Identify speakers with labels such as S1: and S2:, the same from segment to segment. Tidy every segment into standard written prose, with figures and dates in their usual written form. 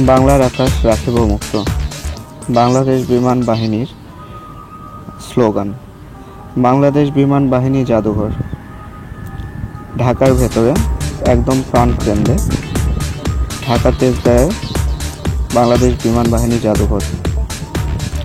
S1: বাংলার আকাশ রাখিব মুক্ত, বাংলাদেশ বিমান বাহিনীর স্লোগান। বাংলাদেশ বিমান বাহিনী জাদুঘর ঢাকার ভেতরে একদম প্রাণকেন্দ্রে, ঢাকা তেজগাঁয়ে বাংলাদেশ বিমান বাহিনী জাদুঘর।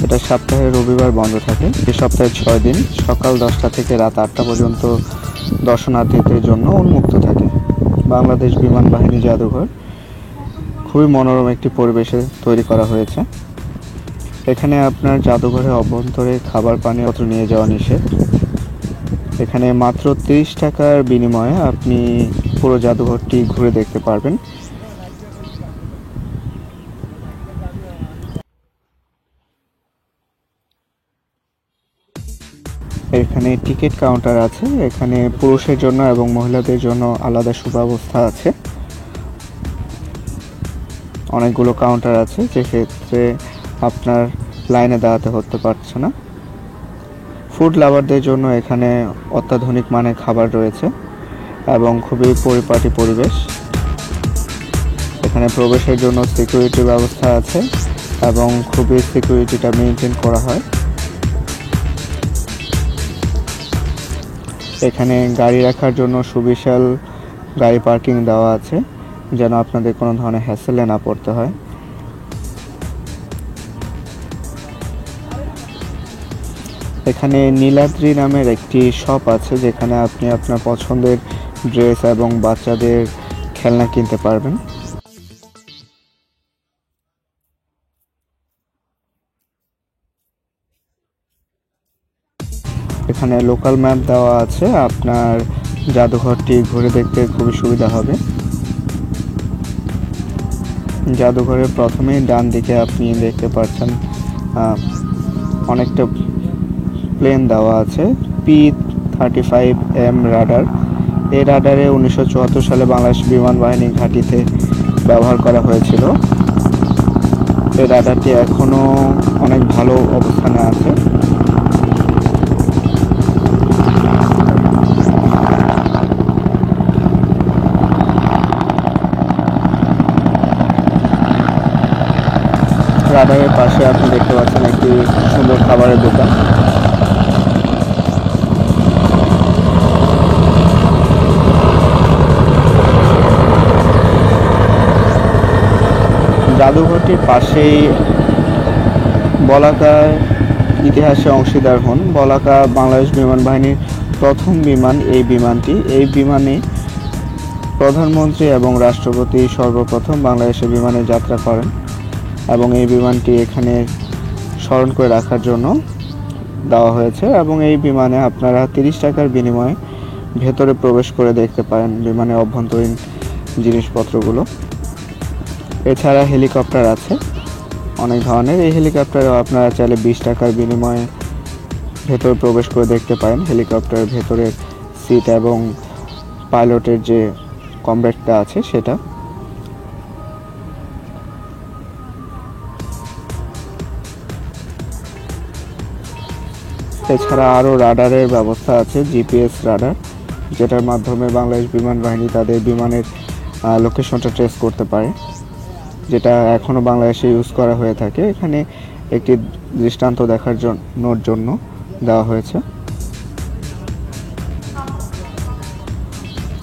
S1: এটা সপ্তাহে রবিবার বন্ধ থাকে। এই সপ্তাহে 6 দিন সকাল 10টা থেকে রাত 8টা পর্যন্ত দর্শনার্থীদের জন্য উন্মুক্ত থাকে। বাংলাদেশ বিমান বাহিনী জাদুঘর খুবই মনোরম একটি পরিবেশে তৈরি করা হয়েছে। এখানে আপনার জাদুঘরের অভ্যন্তরে খাবার পানীয়পত্র নিয়ে যাওয়া নিষেধ। এখানে মাত্র 30 টাকার বিনিময়ে আপনি পুরো জাদুঘরটি ঘুরে দেখতে পারবেন। এখানে টিকিট কাউন্টার আছে। এখানে পুরুষের জন্য এবং মহিলাদের জন্য আলাদা সুব্যবস্থা আছে। অনেকগুলো কাউন্টার আছে, যেক্ষেত্রে আপনার লাইনে দাঁড়াতে হতে পারছে না। ফুড লাভারদের জন্য এখানে অত্যাধুনিক মানের খাবার রয়েছে এবং খুবই পরিপাটি পরিবেশ। এখানে প্রবেশের জন্য সিকিউরিটি ব্যবস্থা আছে এবং খুবই সিকিউরিটিটা মেনটেন করা হয়। এখানে গাড়ি রাখার জন্য সুবিশাল গাড়ি পার্কিং দেওয়া আছে, যেন আপনাদের কোনো ধরনের হ্যাসেলে না পড়তে হয়। এখানে নীলাদ্রি নামের একটি শপ আছে, যেখানে আপনি আপনার পছন্দের ড্রেস এবং বাচ্চাদের খেলনা কিনতে পারবেন। এখানে লোকাল ম্যাপ দেওয়া আছে, আপনার জাদুঘরটি ঘুরে দেখতে খুবই সুবিধা হবে। জাদুঘরের প্রথমেই ডান দিকে আপনি দেখতে পাচ্ছেন অনেকটা প্লেন দেওয়া আছে, P-35M রাডার। এই রাডারে 1974 সালে বাংলাদেশ বিমান বাহিনী ঘাঁটিতে ব্যবহার করা হয়েছিল। এই রাডারটি এখনও অনেক ভালো অবস্থানে আছে। রাডারের পাশে আপনি দেখতে পাচ্ছেন একটি সুন্দর খাবারের দোকান। জাদুঘরটির পাশেই বলাকা ইতিহাসে অংশীদার হন। বলাকা বাংলাদেশ বিমান বাহিনীর প্রথম বিমান। এই বিমানে প্রধানমন্ত্রী এবং রাষ্ট্রপতি সর্বপ্রথম বাংলাদেশে বিমানে যাত্রা করেন এবং এই বিমানটি এখানে স্মরণ করে রাখার জন্য দেওয়া হয়েছে। এবং এই বিমানে আপনারা 30 টাকার বিনিময়ে ভেতরে প্রবেশ করে দেখতে পারেন বিমানের অভ্যন্তরীণ জিনিসপত্রগুলো। এছাড়া হেলিকপ্টার আছে অনেক ধরনের। এই হেলিকপ্টারেও আপনারা চাইলে 20 টাকার বিনিময়ে ভেতরে প্রবেশ করে দেখতে পারেন হেলিকপ্টারের ভেতরের সিট এবং পাইলটের যে কমব্যাটটা আছে সেটা। এছাড়া আরও রাডারের ব্যবস্থা আছে, জিপিএস রাডার, যেটার মাধ্যমে বাংলাদেশ বিমান বাহিনী তাদের বিমানের লোকেশনটা ট্রেস করতে পারে, যেটা এখনও বাংলাদেশে ইউজ করা হয়ে থাকে। এখানে একটি দৃষ্টান্ত দেখার জন্য দেওয়া হয়েছে।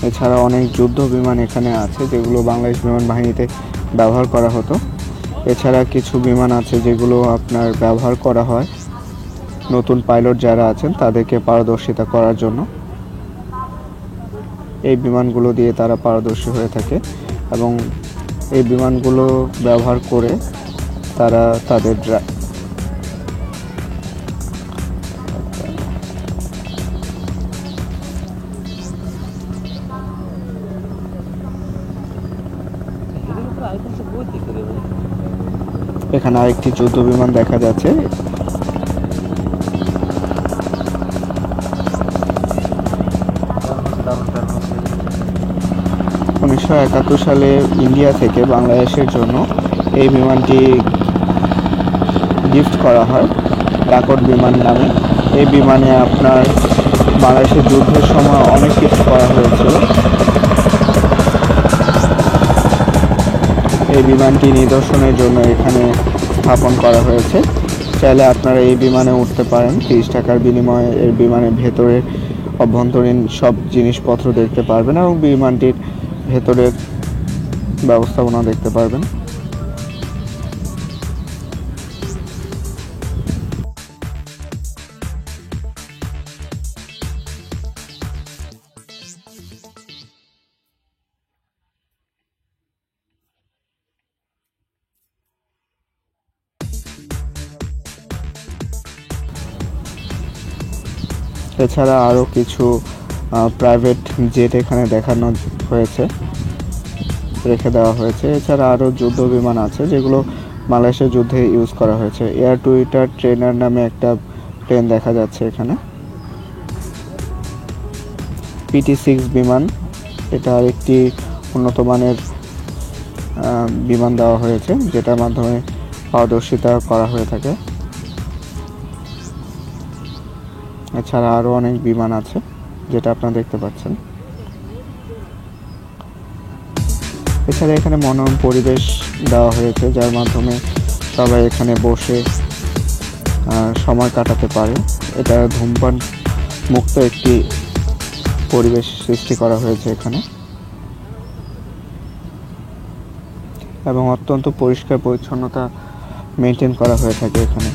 S1: এছাড়া অনেক যুদ্ধ বিমান এখানে আছে, যেগুলো বাংলাদেশ বিমান বাহিনীতে ব্যবহার করা হতো। এছাড়া কিছু বিমান আছে যেগুলো আপনার ব্যবহার করা হয় নতুন পাইলট যারা আছেন তাদেরকে পারদর্শিতা করার জন্য। এই বিমানগুলো দিয়ে তারা পারদর্শী হয়ে থাকে এবং এই বিমানগুলো ব্যবহার করে তারা তাদের এখানে আরেকটি যুদ্ধ বিমান দেখা যাচ্ছে। 1971 সালে ইন্ডিয়া থেকে বাংলাদেশের জন্য এই বিমানটি গিফট করা হয় ডাকট বিমান নামে। এই বিমানে আপনার বাংলাদেশের যুদ্ধের সময় অনেক কিছু করা হয়েছিল। এই বিমানটি নিদর্শনের জন্য এখানে স্থাপন করা হয়েছে। চাইলে আপনারা এই বিমানে উঠতে পারেন। 30 টাকার বিনিময়ে এই বিমানের ভেতরে অভ্যন্তরীণ সব জিনিসপত্র দেখতে পারবেন এবং বিমানটির ভেতরের ব্যবস্থাপনা দেখতে পারবেন। এছাড়া আরও কিছু প্রাইভেট জেট এখানে দেখানো হয়েছে, রেখে দেওয়া হয়েছে। এছাড়া আরও যুদ্ধ বিমান আছে যেগুলো মালয়েশিয়া যুদ্ধে ইউজ করা হয়েছে। এয়ার টুইটার ট্রেনার নামে একটা প্লেন দেখা যাচ্ছে এখানে। PT-6 বিমান, এটা আরেকটি উন্নত মানের বিমান দেওয়া হয়েছে যেটার মাধ্যমে পারদর্শিতা করা হয়ে থাকে। এছাড়া আরও অনেক বিমান আছে যেটা আপনারা দেখতে পাচ্ছেন। এছাড়া এখানে মনোরম পরিবেশ দেওয়া হয়েছে যার মাধ্যমে সবাই এখানে বসে সময় কাটাতে পারে। এটা ধূমপান মুক্ত একটি পরিবেশ সৃষ্টি করা হয়েছে এখানে এবং অত্যন্ত পরিষ্কার পরিচ্ছন্নতা মেনটেন করা হয়ে থাকে এখানে।